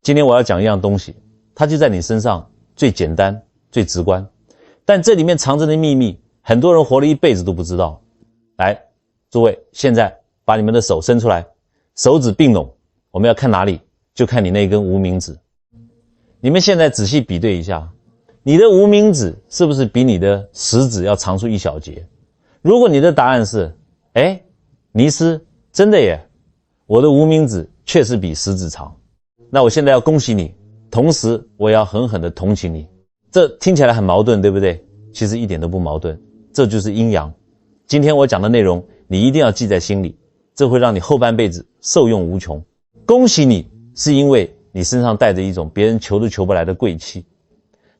今天我要讲一样东西，它就在你身上最简单、最直观，但这里面藏着的秘密，很多人活了一辈子都不知道。来，诸位，现在把你们的手伸出来，手指并拢，我们要看哪里？就看你那根无名指。你们现在仔细比对一下，你的无名指是不是比你的食指要长出一小节？如果你的答案是，尼斯，真的耶，我的无名指确实比食指长，那我现在要恭喜你，同时我也要狠狠地同情你。这听起来很矛盾，对不对？其实一点都不矛盾，这就是阴阳。今天我讲的内容你一定要记在心里，这会让你后半辈子受用无穷。恭喜你，是因为你身上带着一种别人求都求不来的贵气。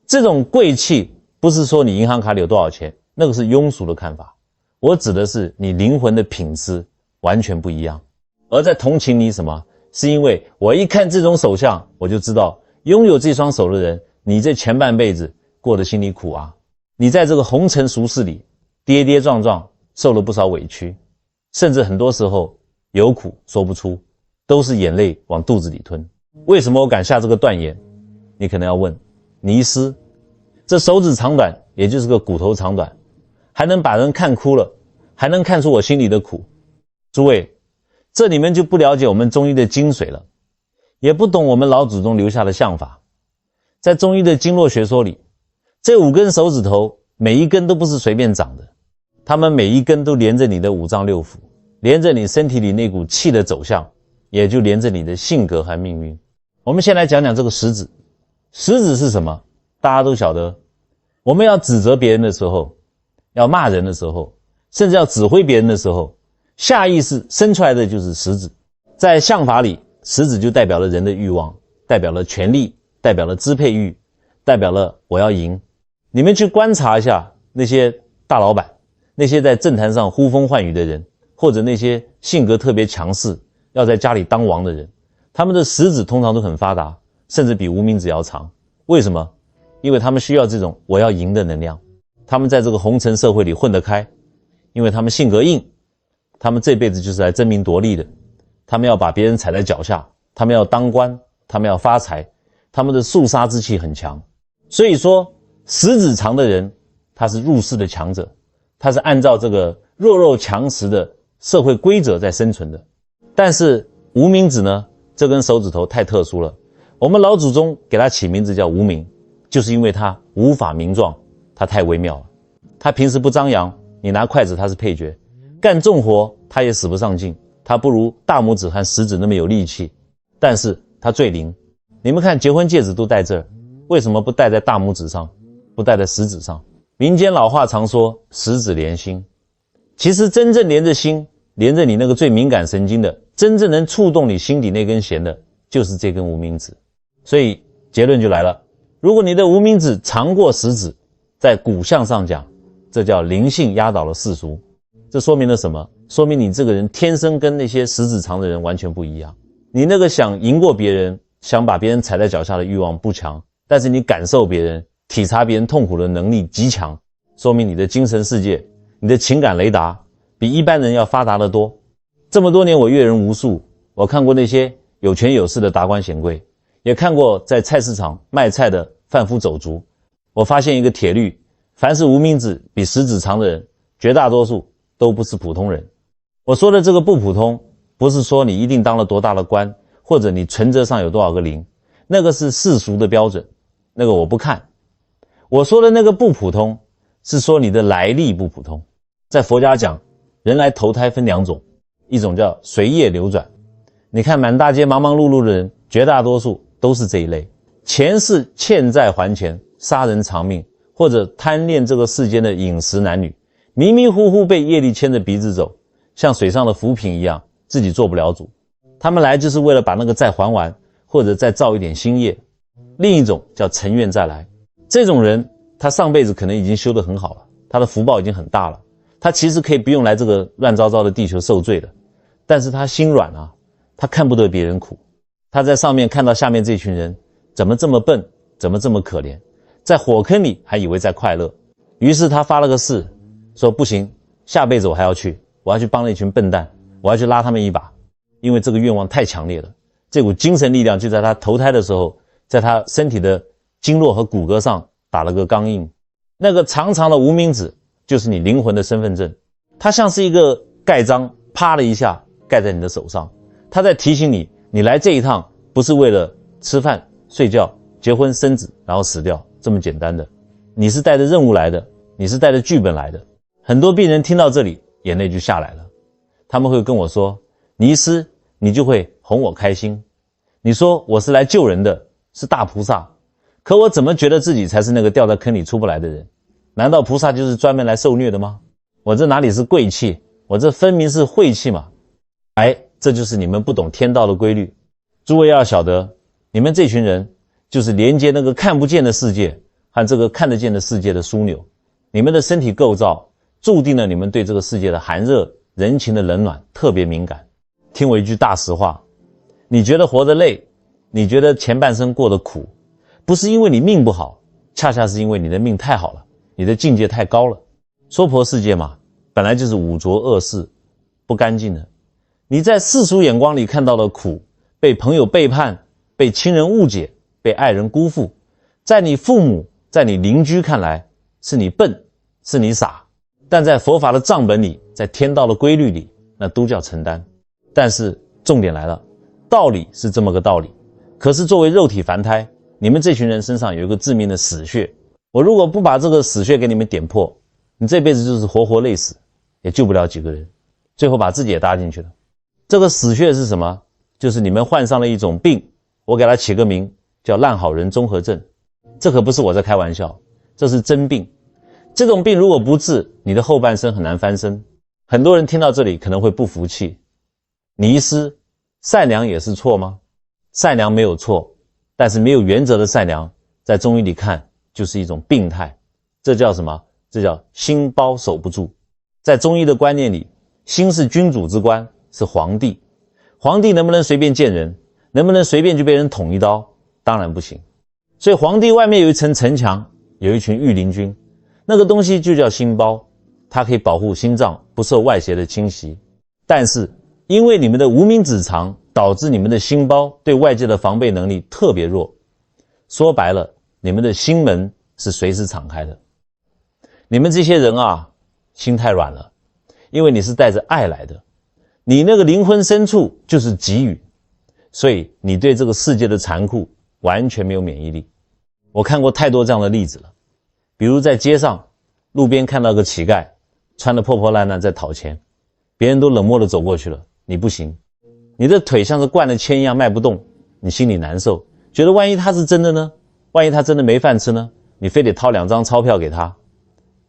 这种贵气不是说你银行卡里有多少钱，那个是庸俗的看法，我指的是你灵魂的品质完全不一样。而在同情你什么？是因为我一看这种手相，我就知道拥有这双手的人，你这前半辈子过得心里苦啊。你在这个红尘俗世里跌跌撞撞，受了不少委屈，甚至很多时候有苦说不出，都是眼泪往肚子里吞。为什么我敢下这个断言？你可能要问，尼斯，这手指长短也就是个骨头长短，还能把人看哭了，还能看出我心里的苦。诸位，这你们就不了解我们中医的精髓了，也不懂我们老祖宗留下的相法。在中医的经络学说里，这5根手指头每一根都不是随便长的，它们每一根都连着你的五脏六腑，连着你身体里那股气的走向，也就连着你的性格和命运。我们先来讲讲这个食指。食指是什么？大家都晓得，我们要指责别人的时候，要骂人的时候，甚至要指挥别人的时候，下意识生出来的就是食指。在相法里，食指就代表了人的欲望，代表了权力，代表了支配欲，代表了我要赢。你们去观察一下那些大老板，那些在政坛上呼风唤雨的人，或者那些性格特别强势，要在家里当王的人，他们的食指通常都很发达，甚至比无名指要长。为什么？因为他们需要这种我要赢的能量。他们在这个红尘社会里混得开，因为他们性格硬，他们这辈子就是来争名夺利的，他们要把别人踩在脚下，他们要当官，他们要发财，他们的肃杀之气很强。所以说食指长的人，他是入世的强者，他是按照这个弱肉强食的社会规则在生存的。但是无名指呢，这根手指头太特殊了，我们老祖宗给它起名字叫无名，就是因为它无法名状，它太微妙了。它平时不张扬，你拿筷子它是配角，干重活它也使不上劲，它不如大拇指和食指那么有力气，但是它最灵。你们看结婚戒指都戴这儿，为什么不戴在大拇指上，不戴在食指上？民间老话常说食指连心，其实真正连着心，连着你那个最敏感神经的，真正能触动你心底那根弦的，就是这根无名指。所以结论就来了，如果你的无名指长过食指，在骨相上讲，这叫灵性压倒了世俗。这说明了什么？说明你这个人天生跟那些食指长的人完全不一样。你那个想赢过别人，想把别人踩在脚下的欲望不强，但是你感受别人，体察别人痛苦的能力极强，说明你的精神世界，你的情感雷达比一般人要发达得多。这么多年我阅人无数，我看过那些有权有势的达官显贵，也看过在菜市场卖菜的贩夫走卒。我发现一个铁律，凡是无名指比食指长的人，绝大多数都不是普通人。我说的这个不普通，不是说你一定当了多大的官，或者你存折上有多少个零，那个是世俗的标准，那个我不看。我说的那个不普通，是说你的来历不普通。在佛家讲，人来投胎分2种，一种叫随业流转。你看满大街忙忙碌碌的人，绝大多数都是这一类，前世欠债还钱，杀人偿命，或者贪恋这个世间的饮食男女，迷迷糊糊被业力牵着鼻子走，像水上的浮萍一样，自己做不了主。他们来就是为了把那个债还完，或者再造一点新业。另一种叫乘愿再来，这种人他上辈子可能已经修得很好了，他的福报已经很大了，他其实可以不用来这个乱糟糟的地球受罪的，但是他心软啊，他看不得别人苦，他在上面看到下面这群人怎么这么笨，怎么这么可怜，在火坑里还以为在快乐，于是他发了个誓，说不行，下辈子我还要去，我要去帮那群笨蛋，我要去拉他们一把，因为这个愿望太强烈了，这股精神力量就在他投胎的时候，在他身体的经络和骨骼上打了个钢印。那个长长的无名指就是你灵魂的身份证，它像是一个盖章，啪的一下盖在你的手上，它在提醒你，你来这一趟不是为了吃饭、睡觉、结婚、生子，然后死掉这么简单的，你是带着任务来的，你是带着剧本来的。很多病人听到这里，眼泪就下来了，他们会跟我说，倪医师，你就会哄我开心，你说我是来救人的，是大菩萨，可我怎么觉得自己才是那个掉在坑里出不来的人？难道菩萨就是专门来受虐的吗？我这哪里是贵气，我这分明是晦气嘛。这就是你们不懂天道的规律。诸位要晓得，你们这群人就是连接那个看不见的世界和这个看得见的世界的枢纽，你们的身体构造注定了你们对这个世界的寒热、人情的冷暖特别敏感。听我一句大实话，你觉得活得累，你觉得前半生过得苦，不是因为你命不好，恰恰是因为你的命太好了，你的境界太高了。娑婆世界嘛，本来就是污浊恶世，不干净的。你在世俗眼光里看到的苦，被朋友背叛，被亲人误解，被爱人辜负，在你父母，在你邻居看来，是你笨，是你傻，但在佛法的账本里，在天道的规律里，那都叫承担。但是重点来了，道理是这么个道理，可是作为肉体凡胎，你们这群人身上有一个致命的死穴，我如果不把这个死穴给你们点破，你这辈子就是活活累死，也救不了几个人，最后把自己也搭进去了。这个死穴是什么？就是你们患上了一种病，我给它起个名叫烂好人综合症。这可不是我在开玩笑，这是真病。这种病如果不治，你的后半生很难翻身。很多人听到这里可能会不服气，倪医师，善良也是错吗？善良没有错，但是没有原则的善良，在中医里看就是一种病态。这叫什么？这叫心包守不住。在中医的观念里，心是君主之官，是皇帝。皇帝能不能随便见人？能不能随便就被人捅一刀？当然不行。所以皇帝外面有一层城墙，有一群御林军，那个东西就叫心包，它可以保护心脏不受外邪的侵袭。但是因为你们的无名指长，导致你们的心包对外界的防备能力特别弱。说白了，你们的心门是随时敞开的。你们这些人啊，心太软了，因为你是带着爱来的，你那个灵魂深处就是给予，所以你对这个世界的残酷完全没有免疫力。我看过太多这样的例子了，比如在街上路边看到个乞丐，穿得破破烂烂在讨钱，别人都冷漠地走过去了，你不行，你的腿像是灌了铅一样迈不动，你心里难受，觉得万一他是真的呢？万一他真的没饭吃呢？你非得掏2张钞票给他，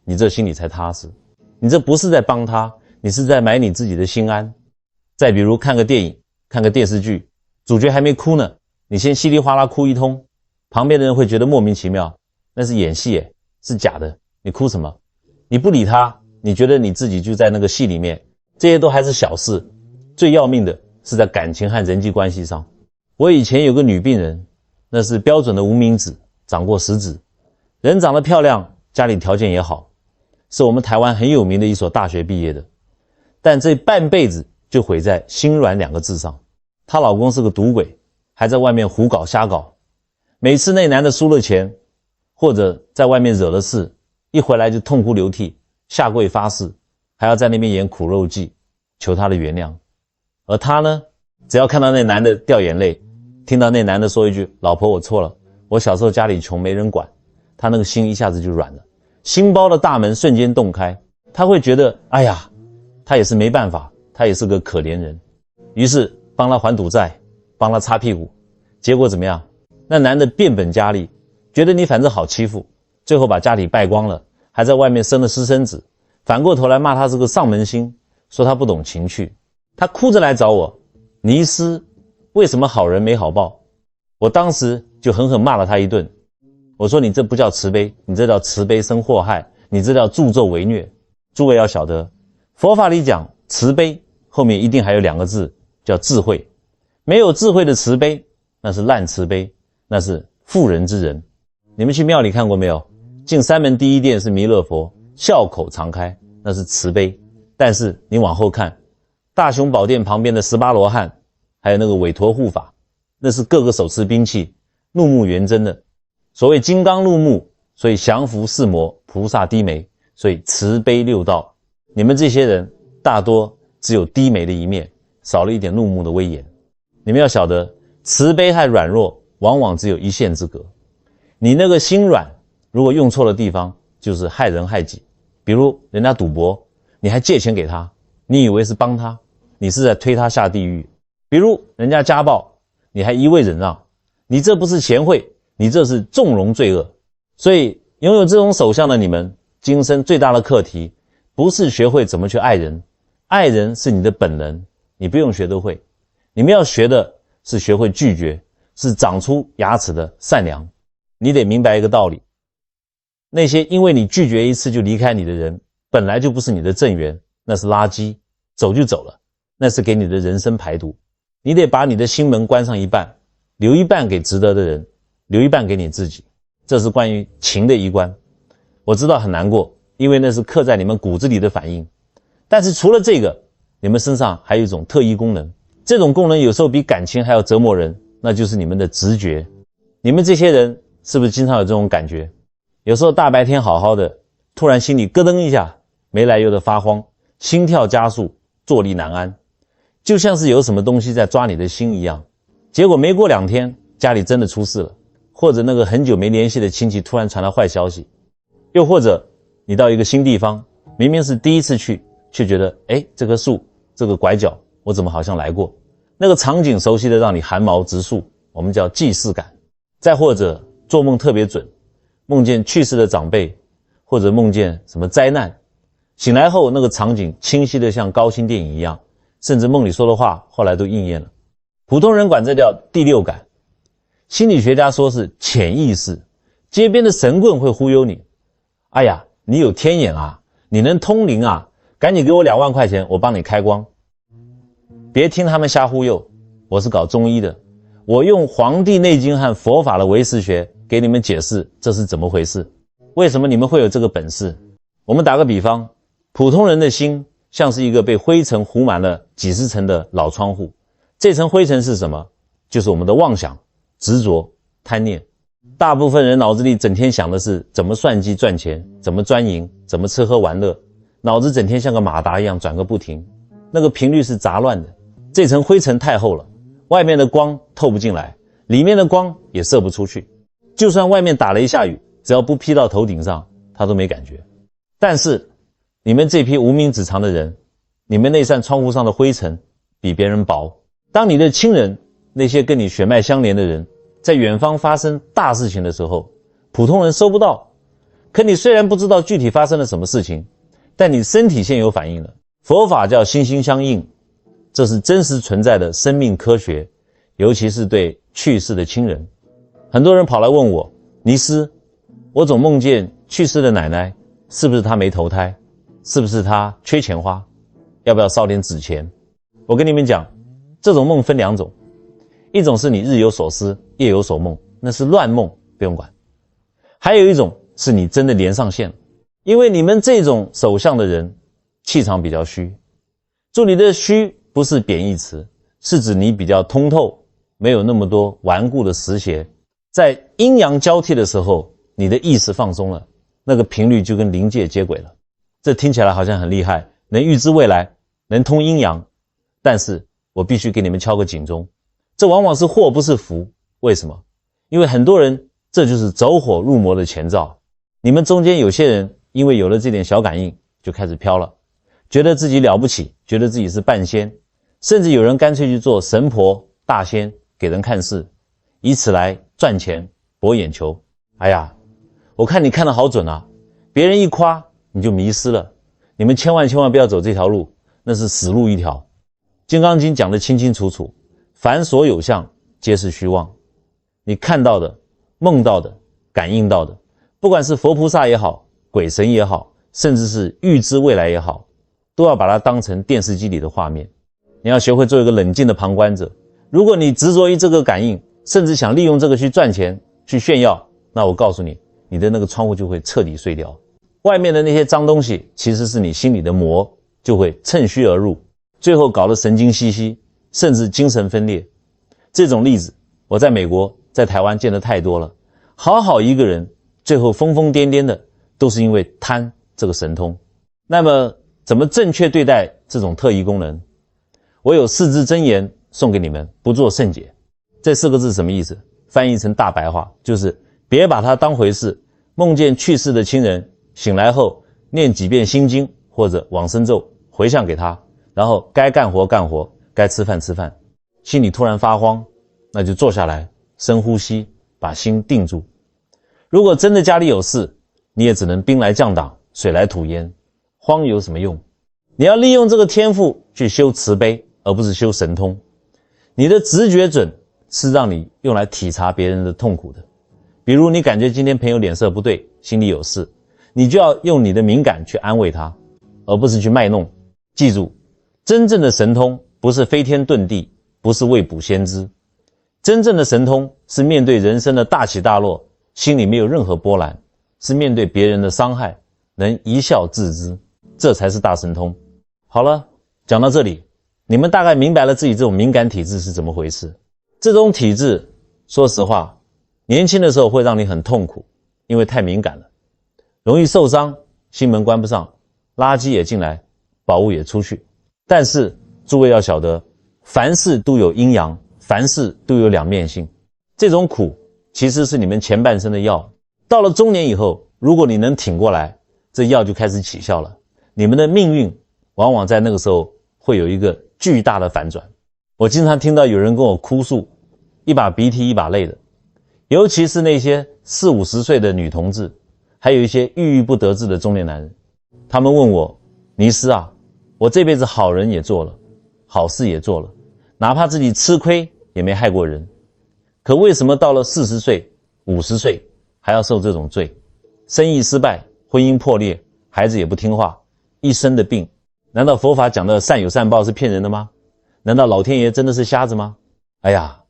你这心里才踏实。你这不是在帮他，你是在买你自己的心安。再比如看个电影，看个电视剧，主角还没哭呢，你先稀里哗啦哭一通，旁边的人会觉得莫名其妙，那是演戏耶，是假的，你哭什么？你不理他，你觉得你自己就在那个戏里面，这些都还是小事，最要命的是在感情和人际关系上。我以前有个女病人，那是标准的无名指，长过10指，人长得漂亮，家里条件也好，是我们台湾很有名的一所大学毕业的，但这半辈子就毁在心软2个字上。她老公是个赌鬼，还在外面胡搞瞎搞，每次那男的输了钱，或者在外面惹了事，一回来就痛哭流涕，下跪发誓，还要在那边演苦肉计，求他的原谅。而他呢，只要看到那男的掉眼泪，听到那男的说一句老婆我错了，我小时候家里穷没人管，他那个心一下子就软了，心包的大门瞬间洞开，他会觉得哎呀，他也是没办法，他也是个可怜人，于是帮他还赌债，帮他擦屁股，结果怎么样？那男的变本加厉，觉得你反正好欺负，最后把家里败光了，还在外面生了私生子，反过头来骂他是个上门星，说他不懂情趣。他哭着来找我，倪医师，为什么好人没好报？我当时就狠狠骂了他一顿，我说你这不叫慈悲，你这叫慈悲生祸害，你这叫助纣为虐。诸位要晓得，佛法里讲慈悲后面一定还有2个字叫智慧，没有智慧的慈悲那是烂慈悲，那是妇人之仁。你们去庙里看过没有？进3门第一殿是弥勒佛，笑口常开，那是慈悲。但是你往后看，大雄宝殿旁边的18罗汉，还有那个韦陀护法，那是各个手持兵器，怒目圆睁的。所谓金刚怒目，所以降伏四魔，菩萨低眉，所以慈悲六道。你们这些人大多只有低眉的一面，少了一点怒目的威严。你们要晓得，慈悲和软弱往往只有一线之隔。你那个心软，如果用错了地方，就是害人害己。比如人家赌博，你还借钱给他，你以为是帮他，你是在推他下地狱。比如人家家暴，你还一味忍让，你这不是贤惠，你这是纵容罪恶。所以拥有这种手相的你们，今生最大的课题不是学会怎么去爱人，爱人是你的本能，你不用学得会。你们要学的是学会拒绝，是长出牙齿的善良。你得明白一个道理，那些因为你拒绝一次就离开你的人，本来就不是你的正缘，那是垃圾，走就走了，那是给你的人生排毒。你得把你的心门关上一半，留一半给值得的人，留一半给你自己。这是关于情的一关。我知道很难过，因为那是刻在你们骨子里的反应。但是除了这个，你们身上还有一种特异功能，这种功能有时候比感情还要折磨人，那就是你们的直觉。你们这些人是不是经常有这种感觉？有时候大白天好好的，突然心里咯噔一下，没来由的发慌，心跳加速，坐立难安，就像是有什么东西在抓你的心一样。结果没过2天，家里真的出事了，或者那个很久没联系的亲戚突然传来坏消息，又或者你到一个新地方，明明是第一次去，却觉得这棵树，这个拐角，我怎么好像来过，那个场景熟悉的让你寒毛直竖，我们叫既视感。再或者做梦特别准，梦见去世的长辈，或者梦见什么灾难，醒来后那个场景清晰的像高清电影一样，甚至梦里说的话后来都应验了。普通人管这叫第六感，心理学家说是潜意识。街边的神棍会忽悠你，哎呀，你有天眼啊，你能通灵啊，赶紧给我2万块钱，我帮你开光。别听他们瞎忽悠，我是搞中医的，我用《黄帝内经》和佛法的唯识学给你们解释这是怎么回事，为什么你们会有这个本事。我们打个比方，普通人的心像是一个被灰尘糊满了几十层的老窗户，这层灰尘是什么？就是我们的妄想、执着、贪念。大部分人脑子里整天想的是怎么算计赚钱，怎么专营，怎么吃喝玩乐，脑子整天像个马达一样转个不停，那个频率是杂乱的。这层灰尘太厚了，外面的光透不进来，里面的光也射不出去，就算外面打了一下雨，只要不劈到头顶上，他都没感觉。但是你们这批无名指长的人，你们那扇窗户上的灰尘比别人薄。当你的亲人，那些跟你血脉相连的人，在远方发生大事情的时候，普通人收不到。可你虽然不知道具体发生了什么事情，但你身体先有反应了。佛法叫心心相印，这是真实存在的生命科学，尤其是对去世的亲人。很多人跑来问我，尼师，我总梦见去世的奶奶，是不是她没投胎？是不是她缺钱花？要不要烧点纸钱？我跟你们讲，这种梦分2种，一种是你日有所思，夜有所梦，那是乱梦，不用管。还有一种是你真的连上线了，因为你们这种手相的人，气场比较虚。这里的虚不是贬义词，是指你比较通透，没有那么多顽固的实邪。在阴阳交替的时候，你的意识放松了，那个频率就跟灵界接轨了。这听起来好像很厉害，能预知未来，能通阴阳。但是我必须给你们敲个警钟，这往往是祸不是福。为什么？因为很多人这就是走火入魔的前兆。你们中间有些人因为有了这点小感应，就开始飘了，觉得自己了不起，觉得自己是半仙，甚至有人干脆去做神婆大仙给人看事，以此来赚钱博眼球。哎呀，我看你看得好准啊，别人一夸你就迷失了。你们千万不要走这条路，那是死路一条。金刚经讲得清清楚楚，凡所有相皆是虚妄。你看到的、梦到的、感应到的，不管是佛菩萨也好，鬼神也好，甚至是预知未来也好，都要把它当成电视机里的画面。你要学会做一个冷静的旁观者。如果你执着于这个感应，甚至想利用这个去赚钱、去炫耀，那我告诉你，你的那个窗户就会彻底碎掉。外面的那些脏东西，其实是你心里的魔，就会趁虚而入，最后搞得神经兮兮，甚至精神分裂。这种例子我在美国在台湾见得太多了，好好一个人最后疯疯癫癫的都是因为贪这个神通。那么怎么正确对待这种特异功能？我有4字真言送给你们，不做甚解。这4个字什么意思？翻译成大白话就是别把它当回事，梦见去世的亲人，醒来后念几遍心经或者往生咒回向给他，然后该干活干活，该吃饭吃饭。心里突然发慌，那就坐下来深呼吸，把心定住。如果真的家里有事，你也只能兵来将挡，水来土掩，慌有什么用？你要利用这个天赋去修慈悲，而不是修神通。你的直觉准是让你用来体察别人的痛苦的。比如你感觉今天朋友脸色不对，心里有事，你就要用你的敏感去安慰他，而不是去卖弄。记住，真正的神通不是飞天遁地，不是未卜先知。真正的神通是面对人生的大起大落，心里没有任何波澜，是面对别人的伤害能一笑置之，这才是大神通。好了，讲到这里，你们大概明白了自己这种敏感体质是怎么回事。这种体质说实话，年轻的时候会让你很痛苦，因为太敏感了，容易受伤，心门关不上，垃圾也进来，宝物也出去。但是诸位要晓得，凡事都有阴阳，凡事都有两面性。这种苦其实是你们前半生的药，到了中年以后，如果你能挺过来，这药就开始起效了。你们的命运往往在那个时候会有一个巨大的反转。我经常听到有人跟我哭诉，一把鼻涕一把泪的，尤其是那些40、50岁的女同志，还有一些郁郁不得志的中年男人。他们问我，尼斯啊，我这辈子好人也做了，好事也做了，哪怕自己吃亏也没害过人，可为什么到了40岁、50岁还要受这种罪？生意失败，婚姻破裂，孩子也不听话，一身的病。难道佛法讲的善有善报是骗人的吗？难道老天爷真的是瞎子吗？哎呀，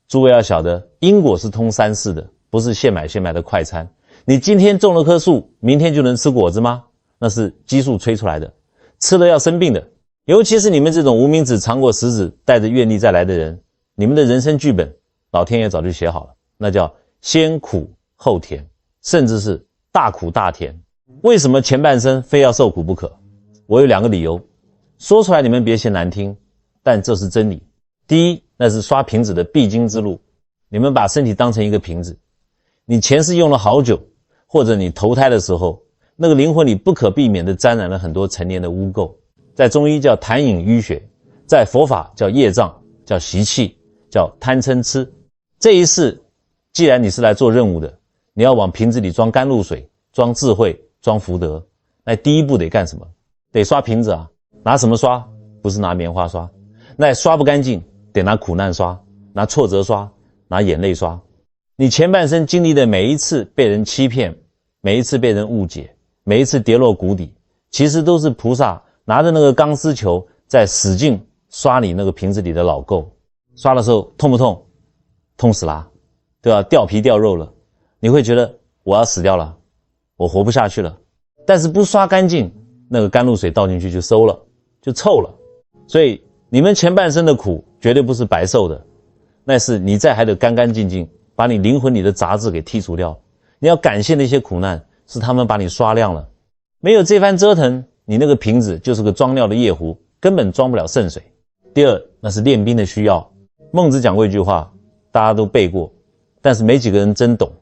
诸位要晓得，因果是通三世的，不是现买现卖的快餐。你今天种了棵树，明天就能吃果子吗？那是激素催出来的，吃了要生病的。尤其是你们这种无名指尝过食指，带着愿力再来的人，你们的人生剧本老天爷早就写好了，那叫先苦后甜，甚至是大苦大甜。为什么前半生非要受苦不可？我有2个理由，说出来你们别嫌难听，但这是真理。第一，那是刷瓶子的必经之路。你们把身体当成一个瓶子，你前世用了好久，或者你投胎的时候，那个灵魂里不可避免地沾染了很多陈年的污垢，在中医叫痰饮淤血，在佛法叫业障，叫习气，叫贪嗔痴。这一世既然你是来做任务的，你要往瓶子里装甘露水，装智慧，装福德，那第一步得干什么？得刷瓶子啊。拿什么刷？不是拿棉花刷，那刷不干净，得拿苦难刷，拿挫折刷，拿眼泪刷。你前半生经历的每一次被人欺骗，每一次被人误解，每一次跌落谷底，其实都是菩萨拿着那个钢丝球在使劲刷你那个瓶子里的老垢。刷的时候痛不痛？痛死啦，对吧？掉皮掉肉了，你会觉得我要死掉了，我活不下去了。但是不刷干净，那个甘露水倒进去就馊了，就臭了。所以你们前半生的苦绝对不是白受的，那是你在还得干干净净，把你灵魂里的杂质给剔除掉。你要感谢那些苦难，是他们把你刷亮了。没有这番折腾，你那个瓶子就是个装料的夜壶，根本装不了圣水。第二，那是练兵的需要。孟子讲过一句话，大家都背过，但是没几个人真懂。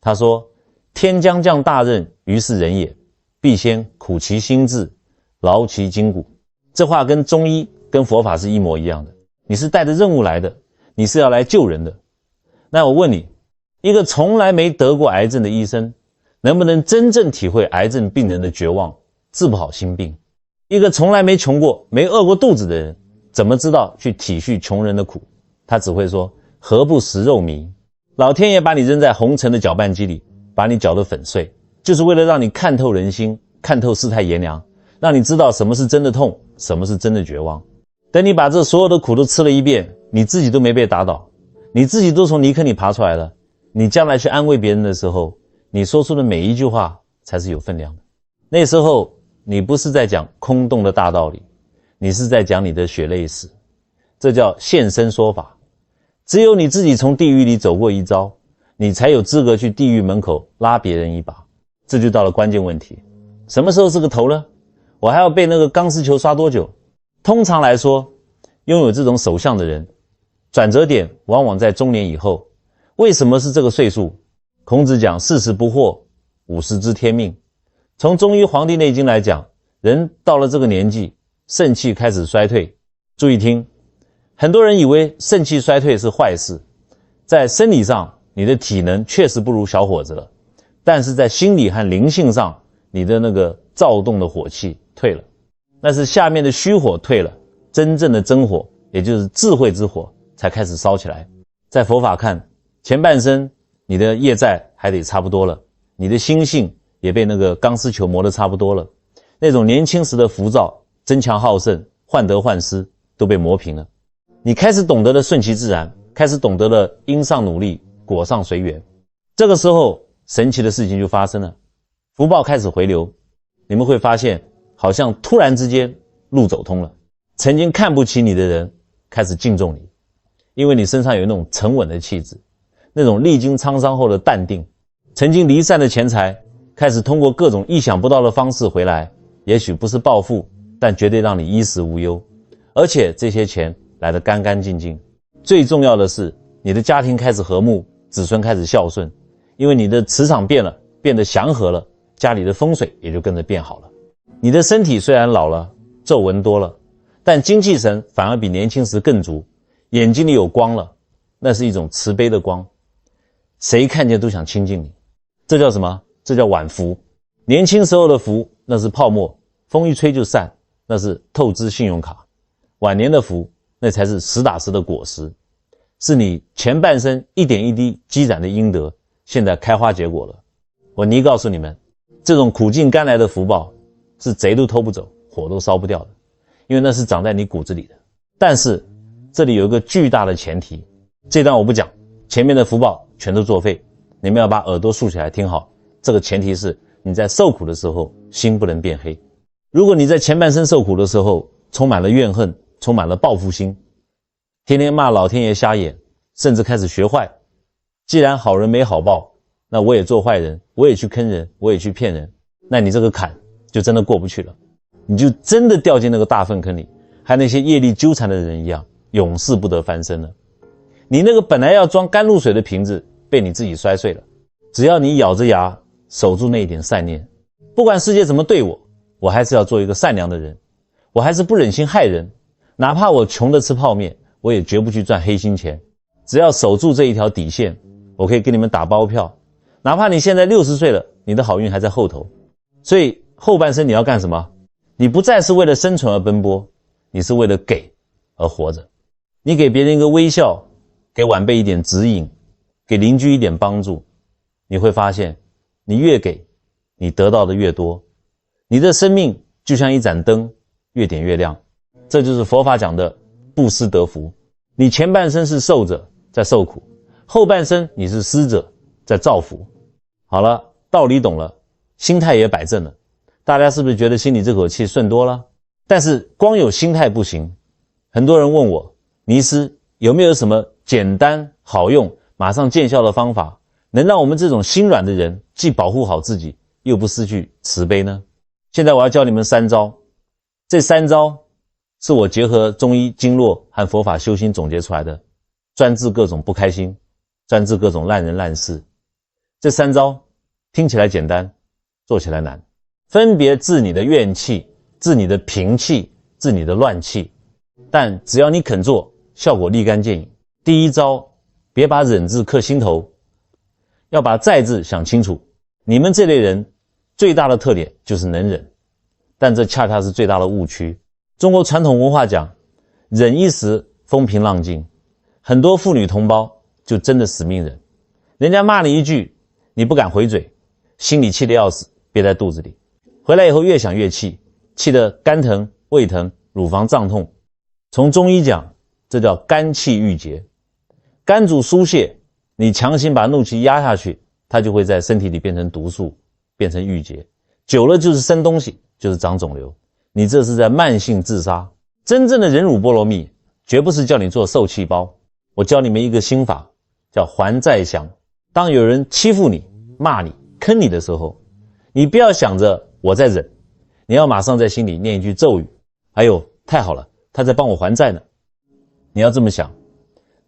他说，天将降大任于是人也，必先苦其心志，劳其筋骨。这话跟中医跟佛法是一模一样的。你是带着任务来的，你是要来救人的。那我问你，一个从来没得过癌症的医生，能不能真正体会癌症病人的绝望，治不好心病？一个从来没穷过没饿过肚子的人，怎么知道去体恤穷人的苦？他只会说，何不食肉糜。老天爷把你扔在红尘的搅拌机里，把你搅得粉碎，就是为了让你看透人心，看透世态炎凉，让你知道什么是真的痛，什么是真的绝望。等你把这所有的苦都吃了一遍，你自己都没被打倒，你自己都从泥坑里爬出来了，你将来去安慰别人的时候，你说出的每一句话才是有分量的。那时候你不是在讲空洞的大道理，你是在讲你的血泪史，这叫现身说法。只有你自己从地狱里走过一遭，你才有资格去地狱门口拉别人一把。这就到了关键问题，什么时候是个头呢？我还要被那个钢丝球刷多久？通常来说，拥有这种手相的人，转折点往往在中年以后。为什么是这个岁数？孔子讲40不惑，50知天命。从中医《黄帝内经》来讲，人到了这个年纪，肾气开始衰退。注意听，很多人以为肾气衰退是坏事，在生理上你的体能确实不如小伙子了，但是在心理和灵性上，你的那个躁动的火气退了，那是下面的虚火退了，真正的真火，也就是智慧之火才开始烧起来。在佛法看，前半生你的业债还得差不多了，你的心性也被那个钢丝球磨得差不多了，那种年轻时的浮躁、争强好胜、患得患失都被磨平了。你开始懂得了顺其自然，开始懂得了因上努力，果上随缘。这个时候神奇的事情就发生了，福报开始回流，你们会发现好像突然之间路走通了，曾经看不起你的人开始敬重你，因为你身上有那种沉稳的气质，那种历经沧桑后的淡定。曾经离散的钱财开始通过各种意想不到的方式回来，也许不是暴富，但绝对让你衣食无忧，而且这些钱来得干干净净。最重要的是，你的家庭开始和睦，子孙开始孝顺，因为你的磁场变了，变得祥和了，家里的风水也就跟着变好了。你的身体虽然老了，皱纹多了，但精气神反而比年轻时更足，眼睛里有光了，那是一种慈悲的光，谁看见都想亲近你。这叫什么？这叫晚福。年轻时候的福那是泡沫，风一吹就散，那是透支信用卡。晚年的福那才是实打实的果实，是你前半生一点一滴积攒的阴德，现在开花结果了。我拟告诉你们，这种苦尽甘来的福报是贼都偷不走，火都烧不掉的，因为那是长在你骨子里的。但是这里有一个巨大的前提，这段我不讲，前面的福报全都作废，你们要把耳朵竖起来听好。这个前提是你在受苦的时候心不能变黑。如果你在前半生受苦的时候充满了怨恨，充满了报复心，天天骂老天爷瞎眼，甚至开始学坏，既然好人没好报，那我也做坏人，我也去坑人，我也去骗人，那你这个坎就真的过不去了，你就真的掉进那个大粪坑里，和那些业力纠缠的人一样，永世不得翻身了。你那个本来要装甘露水的瓶子被你自己摔碎了，只要你咬着牙守住那一点善念，不管世界怎么对我，我还是要做一个善良的人，我还是不忍心害人，哪怕我穷得吃泡面，我也绝不去赚黑心钱。只要守住这一条底线，我可以给你们打包票，哪怕你现在60岁了，你的好运还在后头。所以后半生你要干什么？你不再是为了生存而奔波，你是为了给而活着。你给别人一个微笑，给晚辈一点指引，给邻居一点帮助，你会发现你越给，你得到的越多。你的生命就像一盏灯，越点越亮。这就是佛法讲的布施得福。你前半生是受者在受苦，后半生你是施者在造福。好了，道理懂了，心态也摆正了，大家是不是觉得心里这口气顺多了？但是光有心态不行。很多人问我，尼师有没有什么简单好用马上见效的方法，能让我们这种心软的人既保护好自己，又不失去慈悲呢？现在我要教你们3招，这3招是我结合中医经络和佛法修心总结出来的，专治各种不开心，专治各种烂人烂事。这3招听起来简单，做起来难，分别治你的怨气，治你的平气，治你的乱气，但只要你肯做，效果立竿见影。第一招，别把忍字刻心头，要把在字想清楚。你们这类人最大的特点就是能忍，但这恰恰是最大的误区。中国传统文化讲忍一时风平浪静，很多妇女同胞就真的死命忍，人家骂你一句你不敢回嘴，心里气得要死，憋在肚子里，回来以后越想越气，气得肝疼胃疼乳房胀痛。从中医讲，这叫肝气郁结，肝主疏泄，你强行把怒气压下去，它就会在身体里变成毒素，变成郁结，久了就是生东西，就是长肿瘤，你这是在慢性自杀。真正的忍辱波罗蜜绝不是叫你做受气包，我教你们一个心法，叫还债降。当有人欺负你、骂你、坑你的时候，你不要想着我在忍，你要马上在心里念一句咒语，哎呦，太好了，他在帮我还债呢。你要这么想，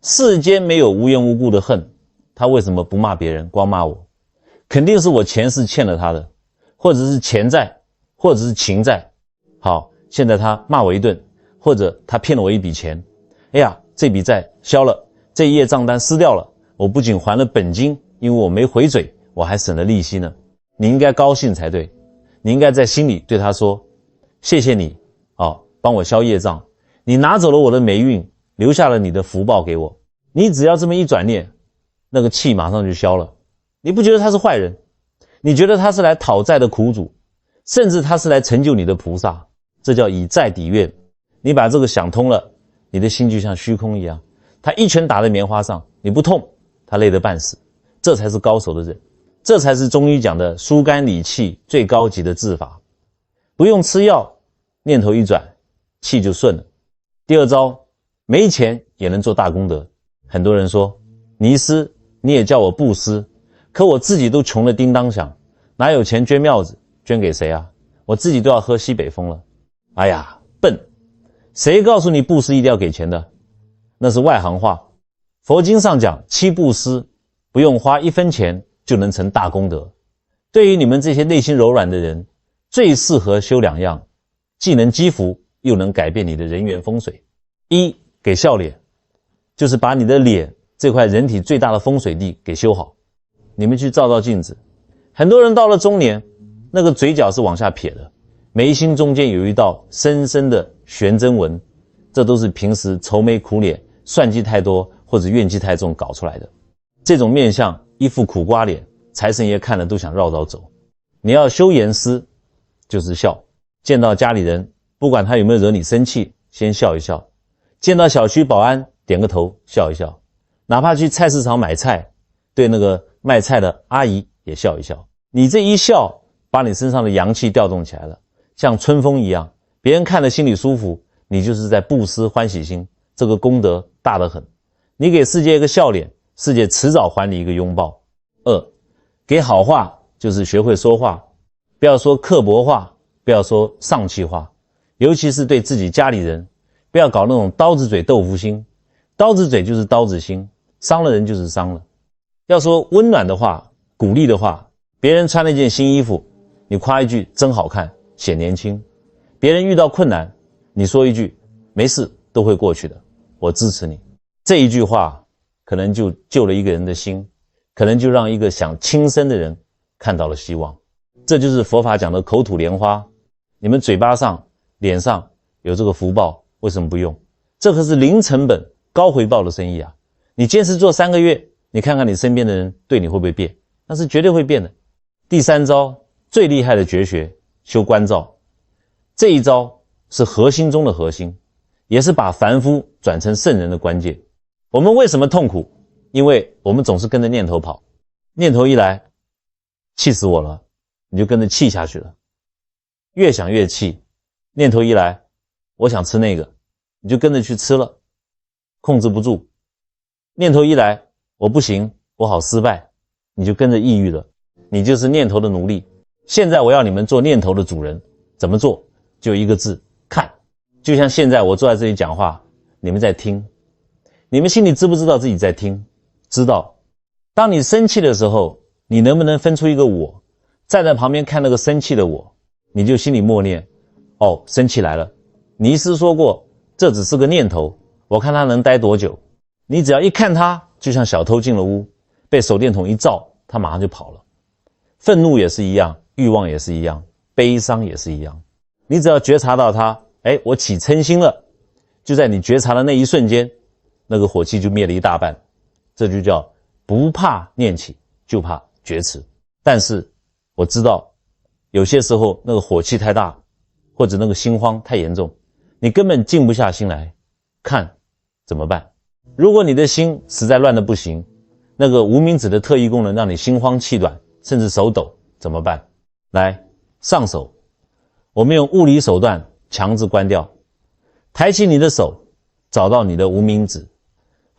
世间没有无缘无故的恨，他为什么不骂别人，光骂我？肯定是我前世欠了他的，或者是钱债，或者是情债。好，现在他骂我一顿，或者他骗了我一笔钱，哎呀，这笔债消了，这一页账单撕掉了，我不仅还了本金，因为我没回嘴，我还省了利息呢。你应该高兴才对，你应该在心里对他说，谢谢你帮我消业障，你拿走了我的霉运，留下了你的福报给我。你只要这么一转念，那个气马上就消了。你不觉得他是坏人，你觉得他是来讨债的苦主，甚至他是来成就你的菩萨，这叫以债抵愿。你把这个想通了，你的心就像虚空一样，他一拳打在棉花上，你不痛，他累得半死。这才是高手的忍，这才是中医讲的疏肝理气最高级的治法。不用吃药，念头一转，气就顺了。第二招，没钱也能做大功德。很多人说，尼师你也叫我布施，可我自己都穷得叮当响，哪有钱捐庙子，捐给谁啊？我自己都要喝西北风了。哎呀，笨，谁告诉你布施一定要给钱的？那是外行话。佛经上讲七布施，不用花1分钱就能成大功德。对于你们这些内心柔软的人，最适合修2样，既能积福，又能改变你的人缘风水。一，给笑脸，就是把你的脸这块人体最大的风水地给修好。你们去照照镜子，很多人到了中年，那个嘴角是往下撇的，眉心中间有一道深深的悬针纹，这都是平时愁眉苦脸、算计太多或者怨气太重搞出来的。这种面相，一副苦瓜脸，财神爷看了都想绕绕走。你要修颜思，就是笑，见到家里人，不管他有没有惹你生气，先笑一笑。见到小区保安，点个头笑一笑。哪怕去菜市场买菜，对那个卖菜的阿姨也笑一笑。你这一笑，把你身上的阳气调动起来了，像春风一样，别人看了心里舒服，你就是在布施欢喜心，这个功德大得很。你给世界一个笑脸，世界迟早还你一个拥抱。二，给好话，就是学会说话，不要说刻薄话，不要说丧气话，尤其是对自己家里人，不要搞那种刀子嘴豆腐心。刀子嘴就是刀子心，伤了人就是伤了。要说温暖的话，鼓励的话，别人穿了一件新衣服，你夸一句真好看，显年轻。别人遇到困难，你说一句没事，都会过去的，我支持你。这一句话可能就救了一个人的心，可能就让一个想轻生的人看到了希望。这就是佛法讲的口吐莲花。你们嘴巴上脸上有这个福报，为什么不用？这可是零成本高回报的生意啊！你坚持做3个月，你看看你身边的人对你会不会变？那是绝对会变的。第3招，最厉害的绝学，修观照。这一招是核心中的核心，也是把凡夫转成圣人的关键。我们为什么痛苦？因为我们总是跟着念头跑，念头一来，气死我了，你就跟着气下去了，越想越气。念头一来，我想吃那个，你就跟着去吃了，控制不住。念头一来，我不行，我好失败，你就跟着抑郁了。你就是念头的奴隶。现在我要你们做念头的主人，怎么做？就一个字，看。就像现在我坐在这里讲话，你们在听，你们心里知不知道自己在听？知道。当你生气的时候，你能不能分出一个我，站在旁边看那个生气的我，你就心里默念，生气来了。尼师说过，这只是个念头，我看他能待多久。你只要一看他，就像小偷进了屋，被手电筒一照，他马上就跑了。愤怒也是一样，欲望也是一样，悲伤也是一样。你只要觉察到他，我起嗔心了，就在你觉察的那一瞬间，那个火气就灭了一大半。这就叫不怕念起，就怕觉迟。但是我知道有些时候那个火气太大，或者那个心慌太严重，你根本静不下心来看怎么办。如果你的心实在乱得不行，那个无名指的特异功能让你心慌气短，甚至手抖，怎么办？来，上手，我们用物理手段强制关掉。抬起你的手，找到你的无名指，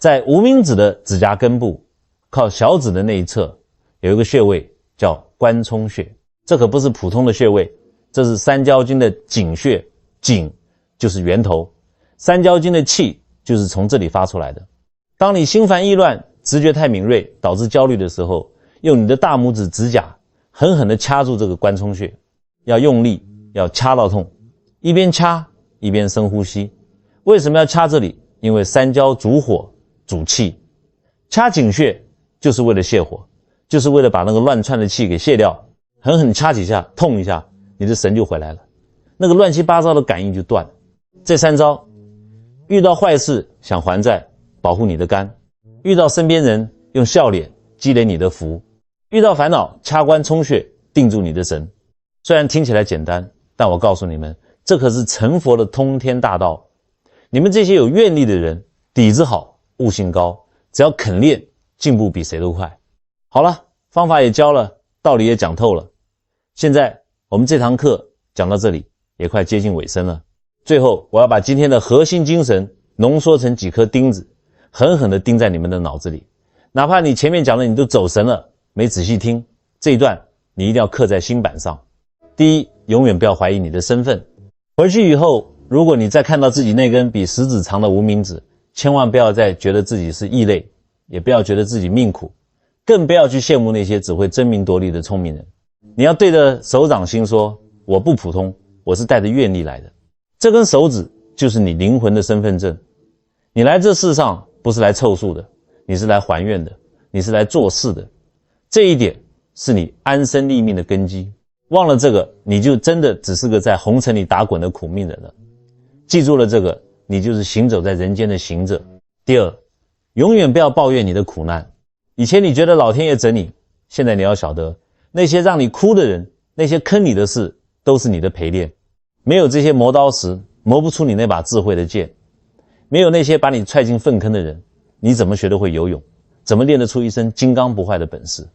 在无名指的指甲根部，靠小指的那一侧有一个穴位叫关冲穴，这可不是普通的穴位，这是三焦经的井穴，井就是源头，三焦经的气就是从这里发出来的。当你心烦意乱，直觉太敏锐，导致焦虑的时候，用你的大拇指指甲狠狠地掐住这个关冲穴，要用力，要掐到痛，一边掐一边深呼吸。为什么要掐这里？因为三焦主火主气，掐井穴就是为了泻火，就是为了把那个乱窜的气给泻掉，狠狠掐几下，痛一下，你的神就回来了，那个乱七八糟的感应就断了。这三招，遇到坏事想还债，保护你的肝；遇到身边人用笑脸积累你的福；遇到烦恼掐关冲穴定住你的神。虽然听起来简单，但我告诉你们，这可是成佛的通天大道。你们这些有愿力的人，底子好，悟性高，只要肯练，进步比谁都快。好了，方法也教了，道理也讲透了。现在我们这堂课讲到这里，也快接近尾声了。最后，我要把今天的核心精神浓缩成几颗钉子，狠狠地钉在你们的脑子里。哪怕你前面讲的你都走神了，没仔细听，这一段你一定要刻在心板上。第一，永远不要怀疑你的身份。回去以后，如果你再看到自己那根比食指长的无名指，千万不要再觉得自己是异类，也不要觉得自己命苦，更不要去羡慕那些只会争名夺利的聪明人。你要对着手掌心说，我不普通，我是带着愿力来的。这根手指就是你灵魂的身份证。你来这世上不是来凑数的，你是来还愿的，你是来做事的。这一点是你安身立命的根基。忘了这个，你就真的只是个在红尘里打滚的苦命人了。记住了这个，你就是行走在人间的行者。第二，永远不要抱怨你的苦难。以前你觉得老天爷整你，现在你要晓得，那些让你哭的人，那些坑你的事，都是你的陪练。没有这些磨刀石，磨不出你那把智慧的剑。没有那些把你踹进粪坑的人，你怎么学得会游泳？怎么练得出一身金刚不坏的本事？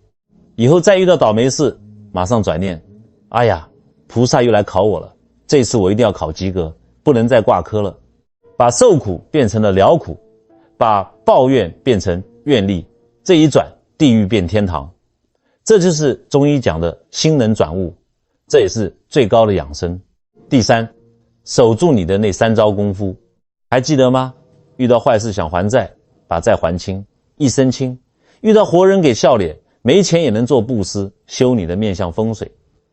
以后再遇到倒霉事，马上转念，哎呀，菩萨又来考我了，这次我一定要考及格，不能再挂科了。把受苦变成了了苦，把抱怨变成愿力，这一转，地狱变天堂。这就是中医讲的心能转物，这也是最高的养生。第三，守住你的那三招功夫，还记得吗？遇到坏事想还债，把债还清，一身轻；遇到活人给笑脸，没钱也能做布施，修你的面相风水；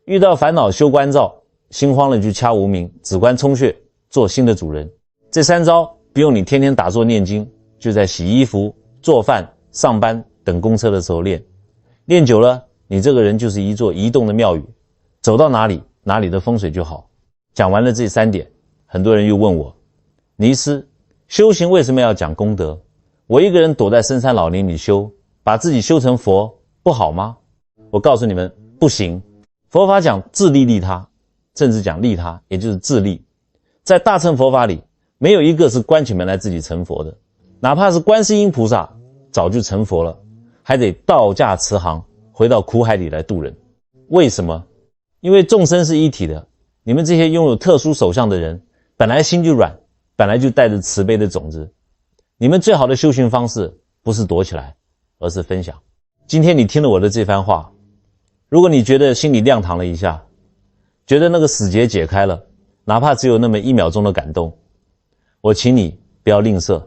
遇到烦恼修关照，心慌了就掐无名，指关冲穴，做新的主人。这三招不用你天天打坐念经，就在洗衣服、做饭、上班、等公车的时候练。练久了，你这个人就是一座移动的庙宇，走到哪里，哪里的风水就好。讲完了这三点，很多人又问我，尼师，修行为什么要讲功德？我一个人躲在深山老林里修，把自己修成佛，不好吗？我告诉你们，不行。佛法讲自利利他，甚至讲利他，也就是自利。在大乘佛法里，没有一个是关起门来自己成佛的，哪怕是观世音菩萨早就成佛了，还得倒驾慈航，回到苦海里来度人。为什么？因为众生是一体的，你们这些拥有特殊手相的人，本来心就软，本来就带着慈悲的种子。你们最好的修行方式不是躲起来，而是分享。今天你听了我的这番话，如果你觉得心里亮堂了一下，觉得那个死结解开了，哪怕只有那么1秒钟的感动，我请你不要吝啬，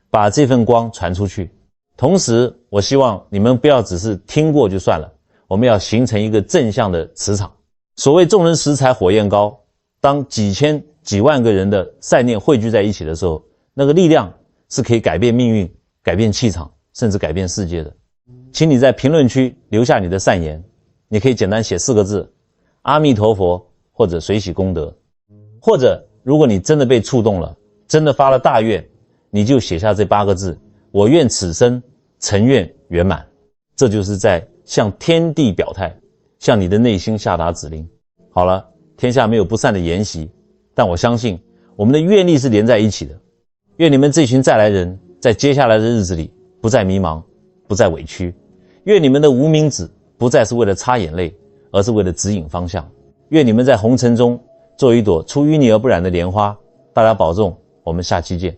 把这份光传出去。同时我希望你们不要只是听过就算了，我们要形成一个正向的磁场。所谓众人拾柴火焰高，当几千几万个人的善念汇聚在一起的时候，那个力量是可以改变命运，改变气场，甚至改变世界的。请你在评论区留下你的善言，你可以简单写4个字，阿弥陀佛，或者随喜功德。或者如果你真的被触动了，真的发了大愿，你就写下这8个字，我愿此生成愿圆满。这就是在向天地表态，向你的内心下达指令。好了，天下没有不散的筵席，但我相信我们的愿力是连在一起的。愿你们这群再来人在接下来的日子里不再迷茫，不再委屈。愿你们的无名指不再是为了擦眼泪，而是为了指引方向。愿你们在红尘中做一朵出淤泥而不染的莲花。大家保重，我们下期见。